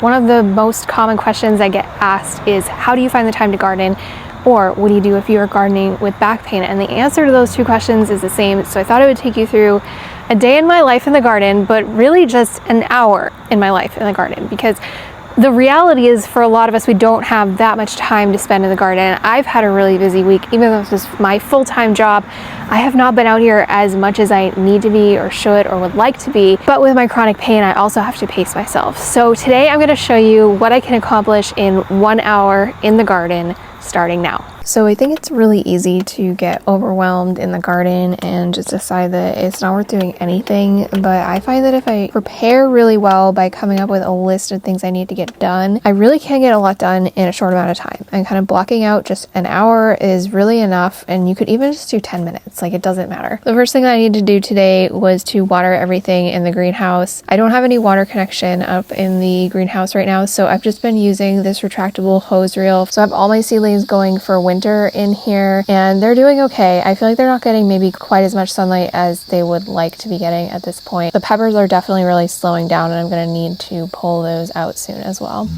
One of the most common questions I get asked is, how do you find the time to garden? Or what do you do if you are gardening with back pain? And the answer to those two questions is the same. So I thought I would take you through a day in my life in the garden, but really just an hour in my life in the garden, because the reality is, for a lot of us, we don't have that much time to spend in the garden. I've had a really busy week. Even though this is my full-time job, I have not been out here as much as I need to be or should or would like to be. But with my chronic pain, I also have to pace myself. So today I'm going to show you what I can accomplish in 1 hour in the garden starting now. So I think it's really easy to get overwhelmed in the garden and just decide that it's not worth doing anything. But I find that if I prepare really well by coming up with a list of things I need to get done, I really can get a lot done in a short amount of time. And kind of blocking out just an hour is really enough. And you could even just do 10 minutes, like it doesn't matter. The first thing that I need to do today was to water everything in the greenhouse. I don't have any water connection up in the greenhouse right now, so I've just been using this retractable hose reel. So I have all my seedlings going for winter in here, and they're doing okay. I feel like they're not getting maybe quite as much sunlight as they would like to be getting at this point. The peppers are definitely really slowing down, and I'm going to need to pull those out soon as well.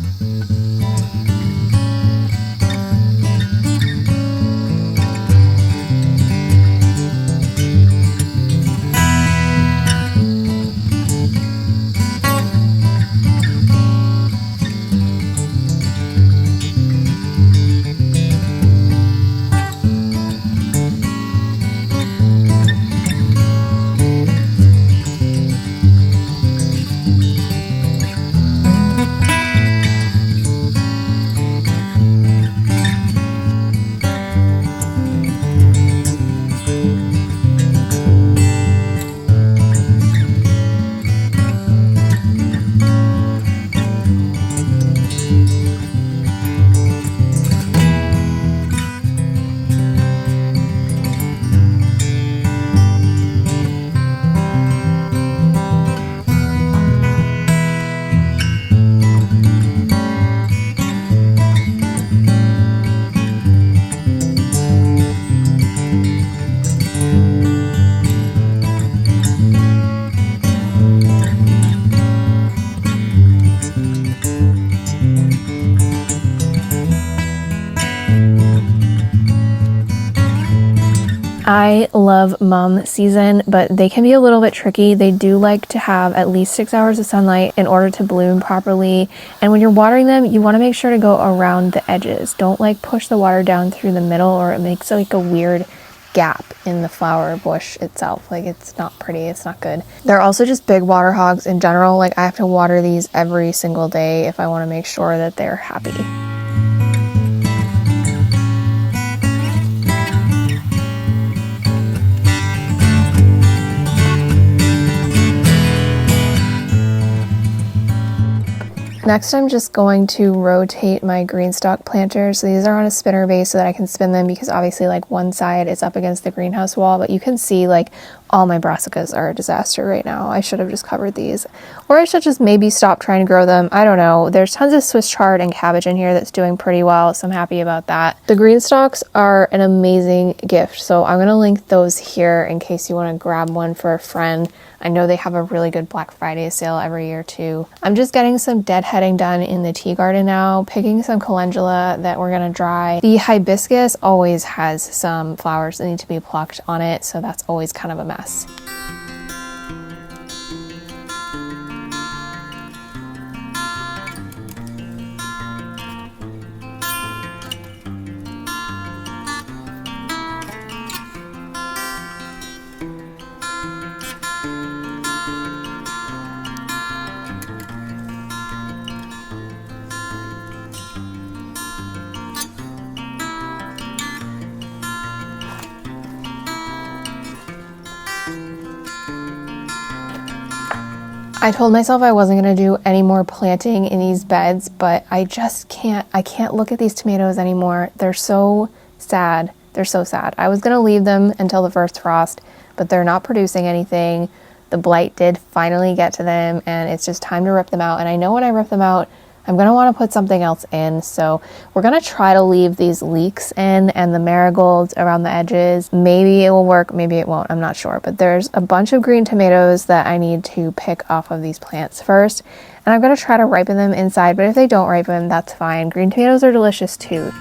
I love mum season, but they can be a little bit tricky. They do like to have at least 6 hours of sunlight in order to bloom properly. And when you're watering them, you want to make sure to go around the edges. Don't like push the water down through the middle, or it makes like a weird gap in the flower bush itself. Like, it's not pretty, it's not good. They're also just big water hogs in general. Like, I have to water these every single day if I want to make sure that they're happy. Next, I'm just going to rotate my green stalk planters. So these are on a spinner base so that I can spin them, because obviously like one side is up against the greenhouse wall, but you can see like all my brassicas are a disaster right now. I should have just covered these, or I should just maybe stop trying to grow them. I don't know. There's tons of Swiss chard and cabbage in here that's doing pretty well, so I'm happy about that. The green stalks are an amazing gift, so I'm going to link those here in case you want to grab one for a friend. I know they have a really good Black Friday sale every year too. I'm just getting some deadheading done in the tea garden now, picking some calendula that we're gonna dry. The hibiscus always has some flowers that need to be plucked on it, so that's always kind of a mess. I told myself I wasn't going to do any more planting in these beds, but I just can't. I can't look at these tomatoes anymore. They're so sad. They're so sad. I was going to leave them until the first frost, but they're not producing anything. The blight did finally get to them, and it's just time to rip them out. And I know when I rip them out, I'm going to want to put something else in. So we're going to try to leave these leeks in and the marigolds around the edges. Maybe it will work, maybe it won't, I'm not sure. But there's a bunch of green tomatoes that I need to pick off of these plants first. And I'm going to try to ripen them inside, but if they don't ripen, that's fine. Green tomatoes are delicious too.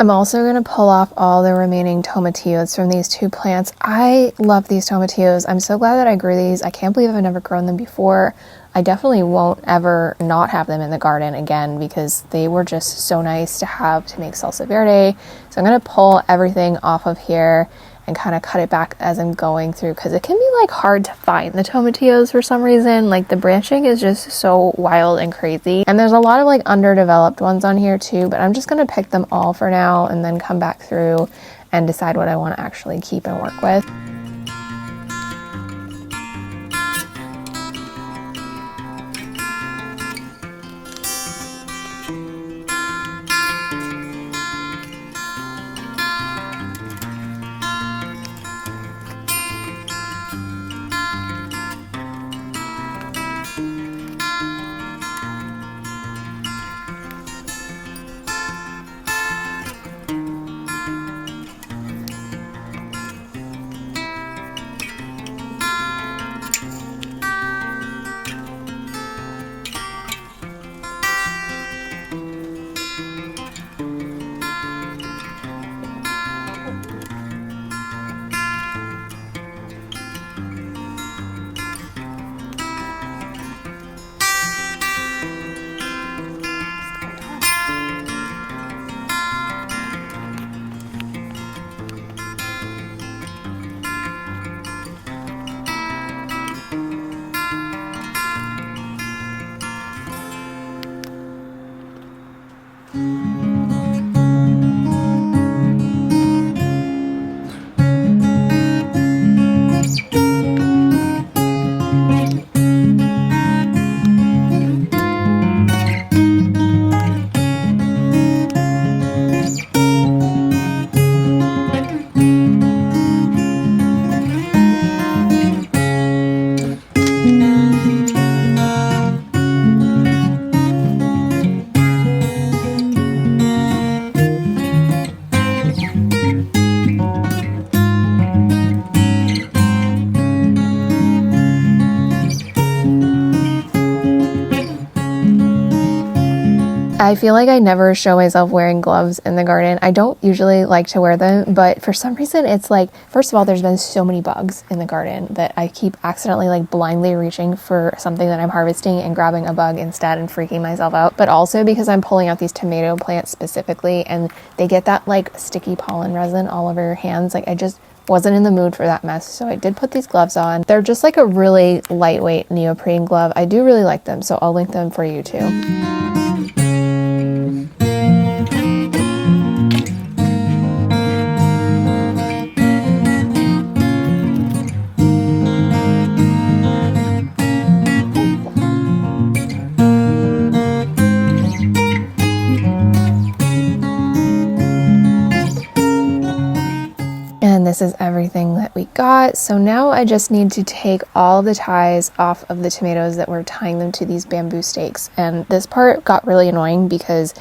I'm also going to pull off all the remaining tomatillos from these two plants. I love these tomatillos. I'm so glad that I grew these. I can't believe I've never grown them before. I definitely won't ever not have them in the garden again because they were just so nice to have to make salsa verde. So I'm going to pull everything off of here and kind of cut it back as I'm going through because it can be like hard to find the tomatillos for some reason. Like the branching is just so wild and crazy, and there's a lot of like underdeveloped ones on here too, but I'm just going to pick them all for now and then come back through and decide what I want to actually keep and work with. I feel like I never show myself wearing gloves in the garden. I don't usually like to wear them, but for some reason it's like, first of all, there's been so many bugs in the garden that I keep accidentally like blindly reaching for something that I'm harvesting and grabbing a bug instead and freaking myself out. But also because I'm pulling out these tomato plants specifically and they get that like sticky pollen resin all over your hands. Like I just wasn't in the mood for that mess, so I did put these gloves on. They're just like a really lightweight neoprene glove. I do really like them, so I'll link them for you too. And this is everything that we got. So now I just need to take all the ties off of the tomatoes that were tying them to these bamboo stakes. And this part got really annoying because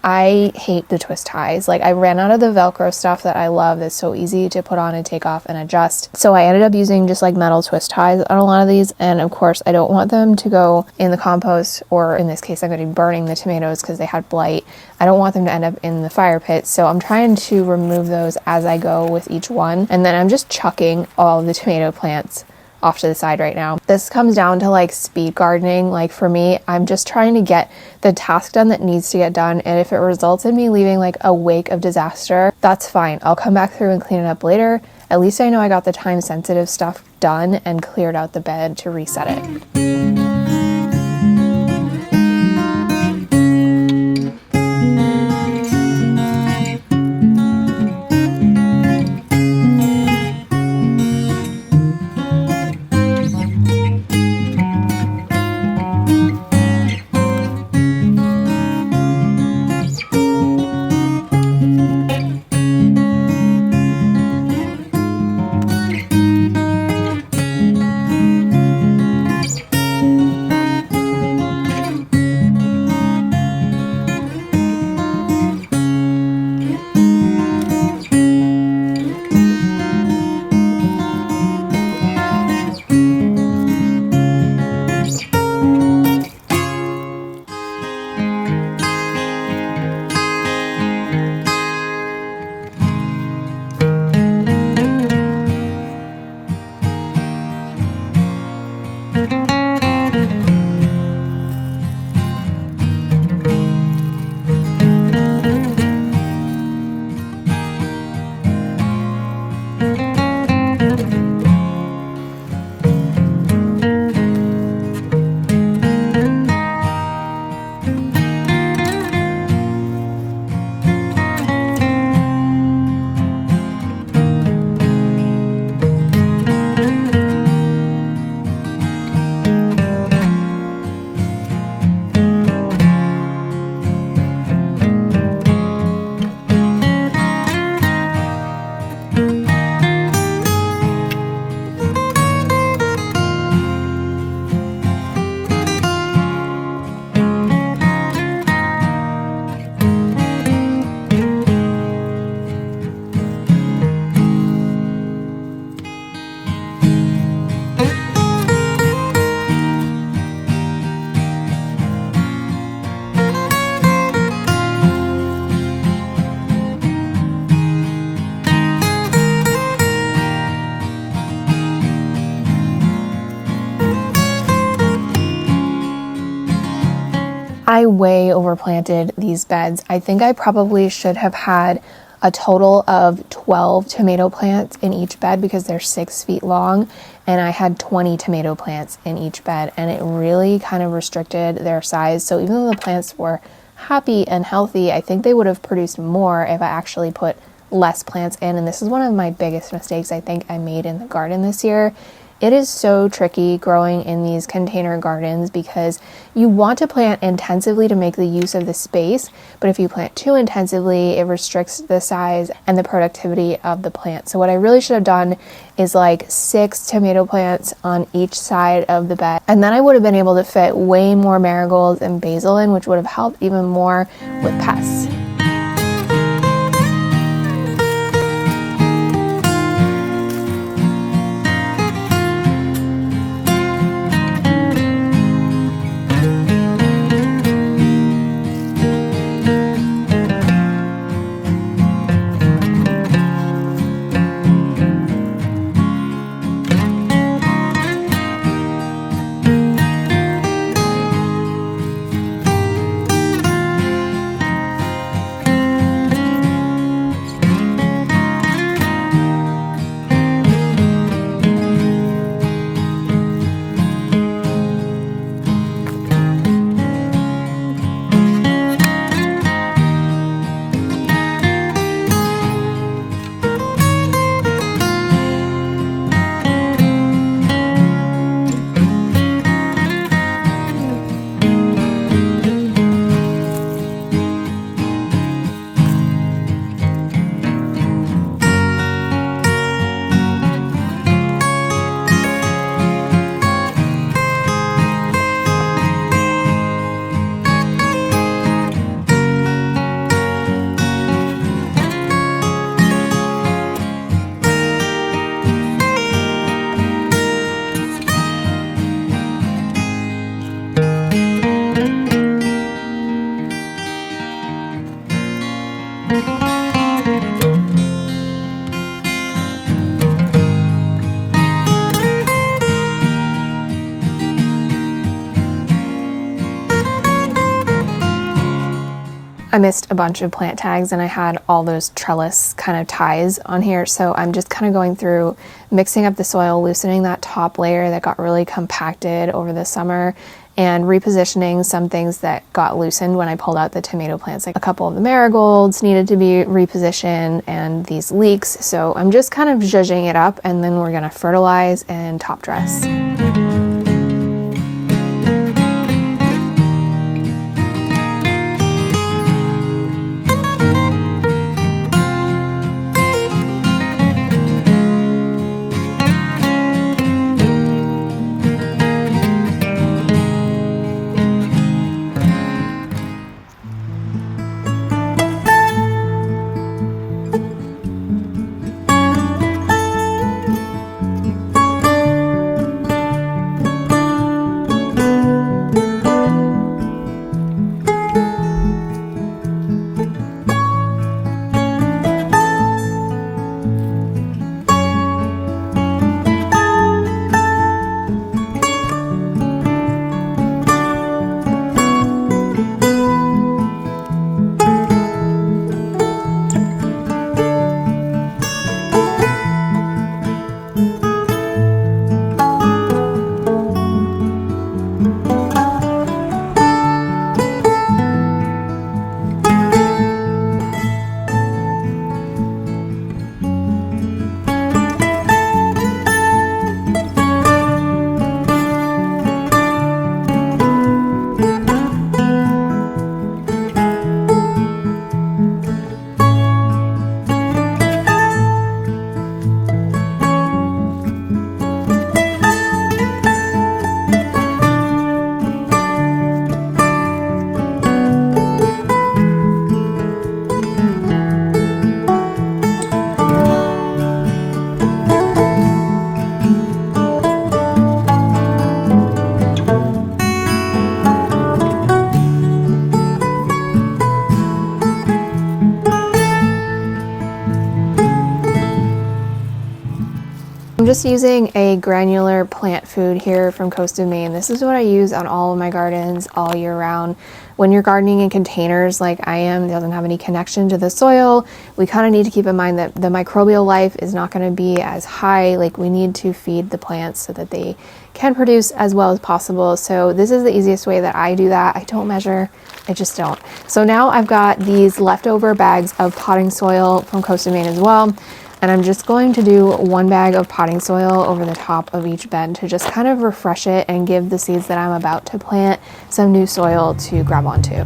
I hate the twist ties. Like, I ran out of the Velcro stuff that I love that's so easy to put on and take off and adjust. So I ended up using just like metal twist ties on a lot of these. And of course, I don't want them to go in the compost, or in this case, I'm going to be burning the tomatoes because they had blight. I don't want them to end up in the fire pit. So I'm trying to remove those as I go with each one. And then I'm just chucking all of the tomato plants off to the side right now. This comes down to like speed gardening. Like for me, I'm just trying to get the task done that needs to get done. And if it results in me leaving like a wake of disaster, that's fine. I'll come back through and clean it up later. At least I know I got the time sensitive stuff done and cleared out the bed to reset it. I way overplanted these beds. I think I probably should have had a total of 12 tomato plants in each bed because they're 6 feet long, and I had 20 tomato plants in each bed, and it really kind of restricted their size. So even though the plants were happy and healthy, I think they would have produced more if I actually put less plants in. And this is one of my biggest mistakes I think I made in the garden this year. It is so tricky growing in these container gardens because you want to plant intensively to make the use of the space, but if you plant too intensively, it restricts the size and the productivity of the plant. So what I really should have done is like 6 tomato plants on each side of the bed, and then I would have been able to fit way more marigolds and basil in, which would have helped even more with pests. I missed a bunch of plant tags and I had all those trellis kind of ties on here. So I'm just kind of going through, mixing up the soil, loosening that top layer that got really compacted over the summer, and repositioning some things that got loosened when I pulled out the tomato plants. Like a couple of the marigolds needed to be repositioned and these leeks. So I'm just kind of zhuzhing it up, and then we're gonna fertilize and top dress. I'm just using a granular plant food here from Coast of Maine. This is what I use on all of my gardens all year round. When you're gardening in containers like I am, it doesn't have any connection to the soil, we kind of need to keep in mind that the microbial life is not going to be as high. Like, we need to feed the plants so that they can produce as well as possible. So this is the easiest way that I do that. I don't measure, I just don't. So now I've got these leftover bags of potting soil from Coast of Maine as well. And I'm just going to do 1 bag of potting soil over the top of each bed to just kind of refresh it and give the seeds that I'm about to plant some new soil to grab onto.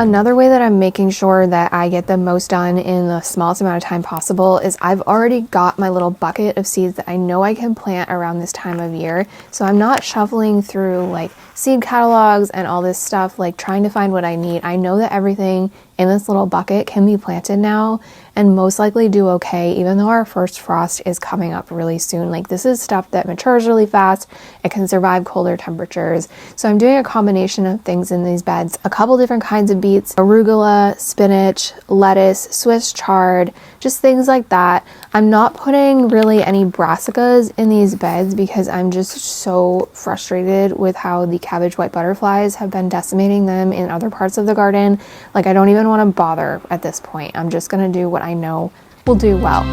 Another way that I'm making sure that I get the most done in the smallest amount of time possible is I've already got my little bucket of seeds that I know I can plant around this time of year. So I'm not shuffling through like seed catalogs and all this stuff, like trying to find what I need. I know that everything in this little bucket can be planted now and most likely do okay, even though our first frost is coming up really soon. Like this is stuff that matures really fast. It can survive colder temperatures. So I'm doing a combination of things in these beds, a couple different kinds of beets, arugula, spinach, lettuce, Swiss chard, just things like that. I'm not putting really any brassicas in these beds because I'm just so frustrated with how the cabbage white butterflies have been decimating them in other parts of the garden. Like I don't even want to bother at this point. I'm just going to do what I know will do well.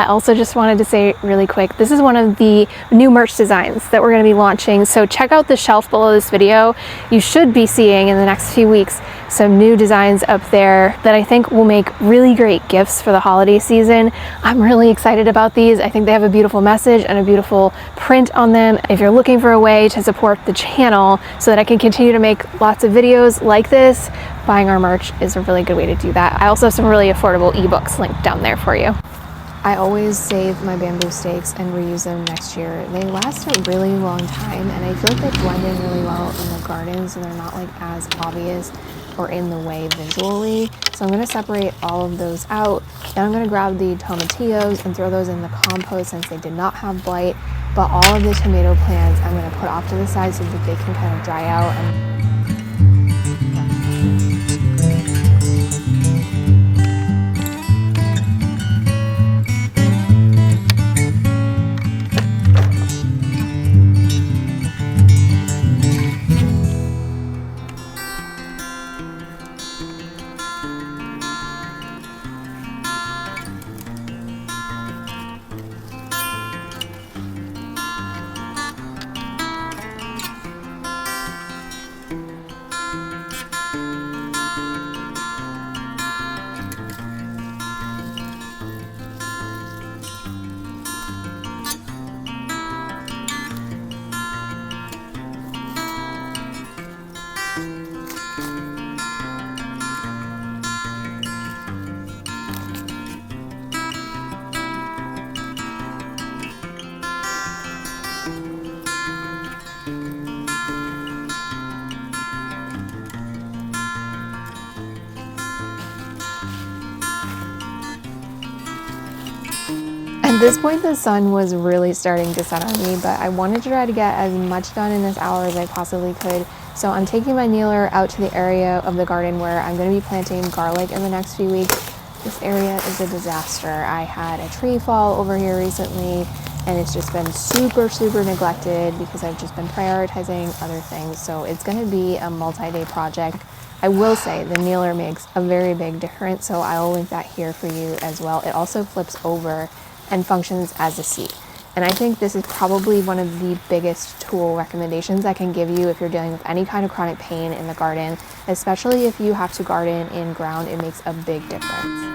I also just wanted to say really quick, this is one of the new merch designs that we're going to be launching. So check out the shelf below this video. You should be seeing in the next few weeks some new designs up there that I think will make really great gifts for the holiday season. I'm really excited about these. I think they have a beautiful message and a beautiful print on them. If you're looking for a way to support the channel so that I can continue to make lots of videos like this, buying our merch is a really good way to do that. I also have some really affordable ebooks linked down there for you. I always save my bamboo stakes and reuse them next year. They last a really long time and I feel like they blend in really well in the garden, so they're not like as obvious or in the way visually. So I'm going to separate all of those out. Then I'm going to grab the tomatillos and throw those in the compost since they did not have blight. But all of the tomato plants I'm going to put off to the side so that they can kind of dry out. this point, the sun was really starting to set on me, but I wanted to try to get as much done in this hour as I possibly could. So I'm taking my kneeler out to the area of the garden where I'm going to be planting garlic in the next few weeks. This area is a disaster. I had a tree fall over here recently, and it's just been super neglected because I've just been prioritizing other things. So it's going to be a multi-day project. I will say the kneeler makes a very big difference, so I'll link that here for you as well. It also flips over and functions as a seat. And I think this is probably one of the biggest tool recommendations I can give you if you're dealing with any kind of chronic pain in the garden, especially if you have to garden in ground. It makes a big difference.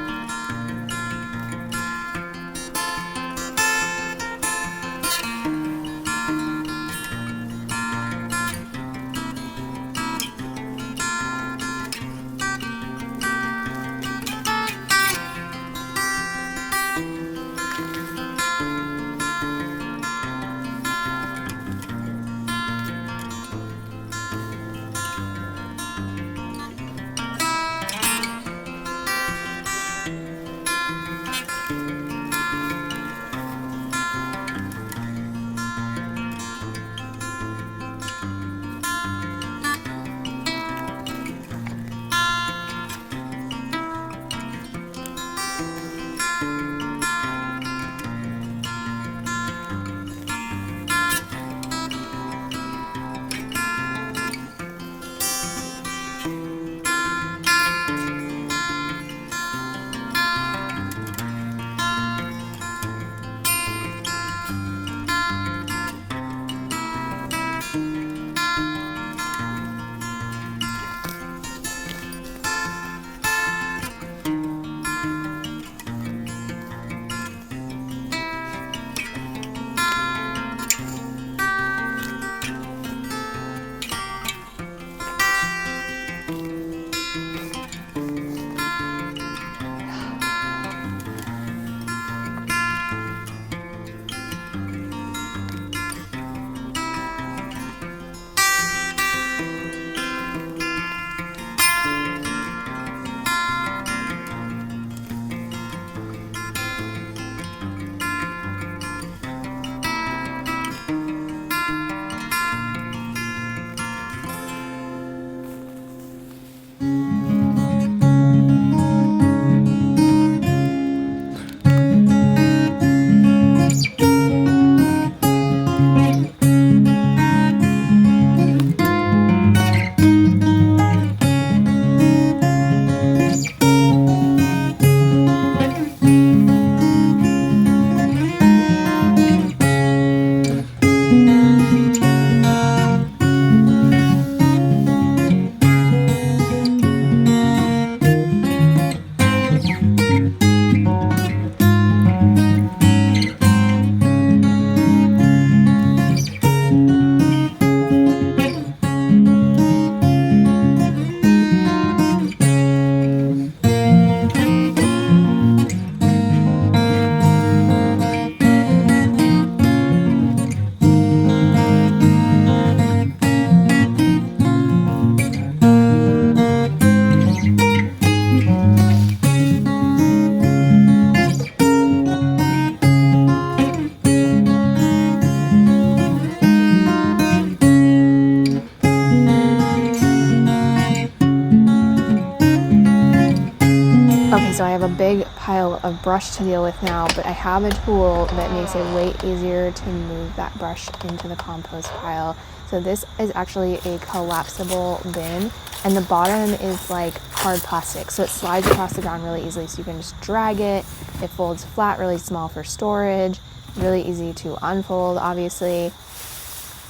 Okay, so I have a big pile of brush to deal with now, but I have a tool that makes it way easier to move that brush into the compost pile. So this is actually a collapsible bin, and the bottom is like hard plastic, so it slides across the ground really easily, so you can just drag it. It folds flat, really small for storage, really easy to unfold, obviously.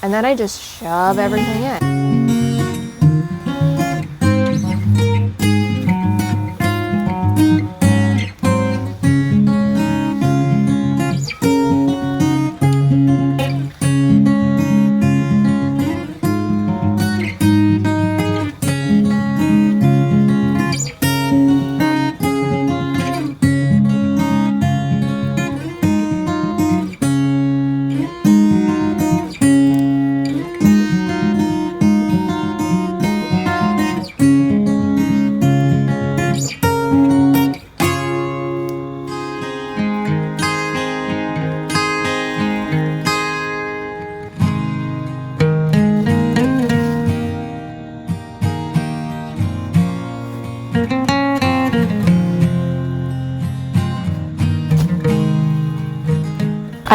And then I just shove everything in.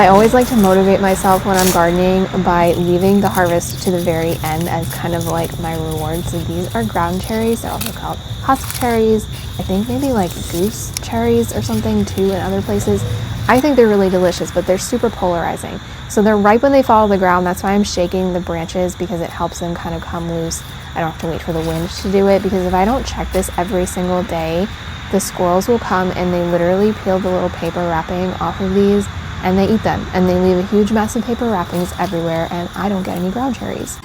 I always like to motivate myself when I'm gardening by leaving the harvest to the very end as kind of like my reward. So these are ground cherries. They're also called husk cherries. I think maybe like goose cherries or something too in other places. I think they're really delicious, but they're super polarizing. So they're ripe when they fall to the ground. That's why I'm shaking the branches, because it helps them kind of come loose. I don't have to wait for the wind to do it, because if I don't check this every single day, the squirrels will come and they literally peel the little paper wrapping off of these and they eat them, and they leave a huge mess of paper wrappings everywhere, and I don't get any ground cherries.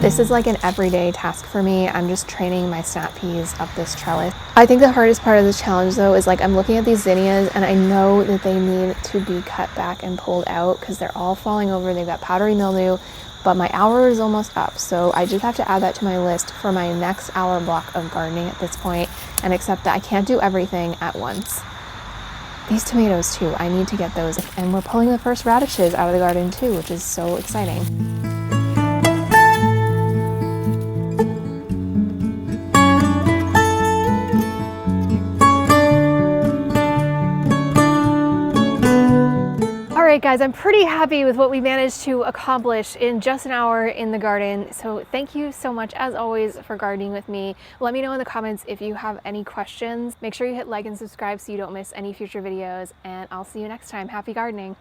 This is like an everyday task for me. I'm just training my snap peas up this trellis. I think the hardest part of this challenge though is like I'm looking at these zinnias and I know that they need to be cut back and pulled out because they're all falling over. They've got powdery mildew, but my hour is almost up. So I just have to add that to my list for my next hour block of gardening at this point, and accept that I can't do everything at once. These tomatoes too, I need to get those. And we're pulling the first radishes out of the garden too, which is so exciting. All right, guys, I'm pretty happy with what we managed to accomplish in just an hour in the garden. So thank you so much, as always, for gardening with me. Let me know in the comments if you have any questions. Make sure you hit like and subscribe so you don't miss any future videos, and I'll see you next time. Happy gardening.